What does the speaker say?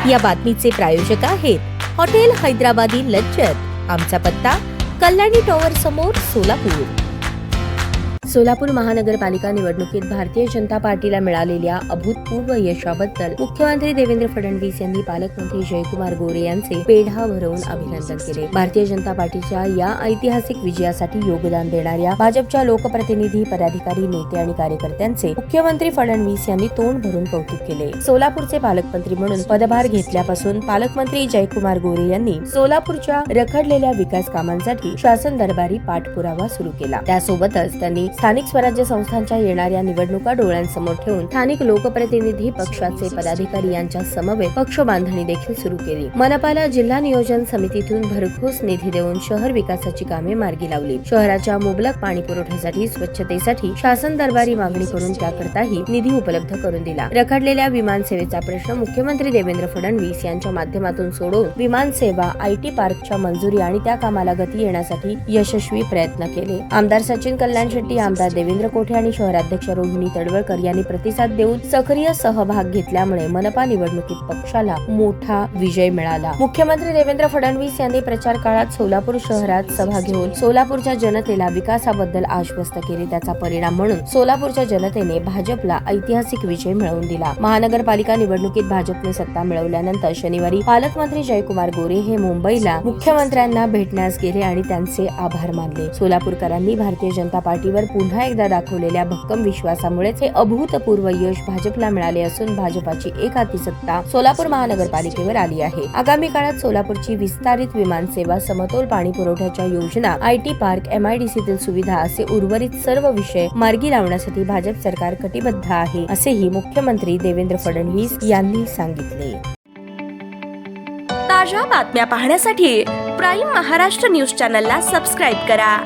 या बातमीचे प्रायोजक आहेत हॉटेल हैदराबादी लज्जत। आमचा पत्ता कल्याणी टॉवर समोर, सोलापूर। सोलापूर महानगरपालिका निवडणुकीत भारतीय जनता पार्टीला मिळालेल्या अभूतपूर्व यशाबद्दल मुख्यमंत्री देवेंद्र फडणवीस यांनी पालकमंत्री जयकुमार गोरे यांचे पेढा भरवून अभिनंदन केले। भारतीय जनता पार्टीच्या या ऐतिहासिक विजयासाठी योगदान देणाऱ्या भाजपच्या लोकप्रतिनिधी, पदाधिकारी, नेते आणि कार्यकर्त्यांचे मुख्यमंत्री फडणवीस यांनी तोंड भरून कौतुक केले। सोलापूरचे पालकमंत्री म्हणून पदभार घेतल्यापासून पालकमंत्री जयकुमार गोरे यांनी सोलापूरच्या रखडलेल्या विकास कामांसाठी शासन दरबारी पाठपुरावा सुरू केला। त्यासोबतच त्यांनी स्थानिक स्वराज्य संस्थांच्या येणाऱ्या निवडणुका डोळ्यांसमोर ठेवून स्थानिक लोकप्रतिनिधी पक्षाचे पदाधिकारी यांच्या समवेत पक्ष बांधणी देखील सुरू केली। मनपाला जिल्हा नियोजन समितीतून भरघोस निधी देऊन शहर विकासाची कामे मार्गी लावली। शहराच्या मुबलक पाणी पुरवठ्यासाठी, स्वच्छतेसाठी शासन दरबारी मागणी करून त्याकरताही निधी उपलब्ध करून दिला। रखडलेल्या विमान सेवेचा प्रश्न मुख्यमंत्री देवेंद्र फडणवीस यांच्या माध्यमातून सोडवून विमान सेवा IT पार्कच्या मंजुरी आणि त्या कामाला गती येण्यासाठी यशस्वी प्रयत्न केले। आमदार सचिन कल्याण शेट्टी, आमदार देवेंद्र कोठे आणि शहराध्यक्ष रोहिणी तडवळकर यांनी प्रतिसाद देऊन सक्रिय सहभाग घेतल्यामुळे मनपा निवडणुकीत पक्षाला मोठा विजय मिळाला। मुख्यमंत्री देवेंद्र फडणवीस यांनी प्रचार काळात सोलापूर शहरात सभा घेऊन सोलापूरच्या जनतेला विकासाबद्दल आश्वस्त केले। त्याचा परिणाम म्हणून सोलापूरच्या जनतेने भाजपला ऐतिहासिक विजय मिळवून दिला। महानगरपालिका निवडणुकीत भाजपने सत्ता मिळवल्यानंतर शनिवारी पालकमंत्री जयकुमार गोरे हे मुंबईला मुख्यमंत्र्यांना भेटण्यास गेले आणि त्यांचे आभार मानले। सोलापूरकरांनी भारतीय जनता पार्टीवर पुन्हा एकदा दाखवलेल्या भक्कम विश्वासामुळेच हे अभूतपूर्व यश भाजपला मिळाले असून भाजपाची एकहाती सत्ता सोलापूर महानगरपालिकेवर आली आहे। आगामी काळात सोलापूरची विस्तारित विमान सेवा, समतोल पाणी पुरवठ्याच्या योजना, IT पार्क, MIDCतील सुविधा असे उर्वरित सर्व विषय मार्गी लावण्यासाठी भाजप सरकार कटिबद्ध आहे, असेही मुख्यमंत्री देवेंद्र फडणवीस यांनी सांगितले। ताज्या बातम्या पाहण्यासाठी प्राईम महाराष्ट्र न्यूज चॅनलला सबस्क्राईब करा।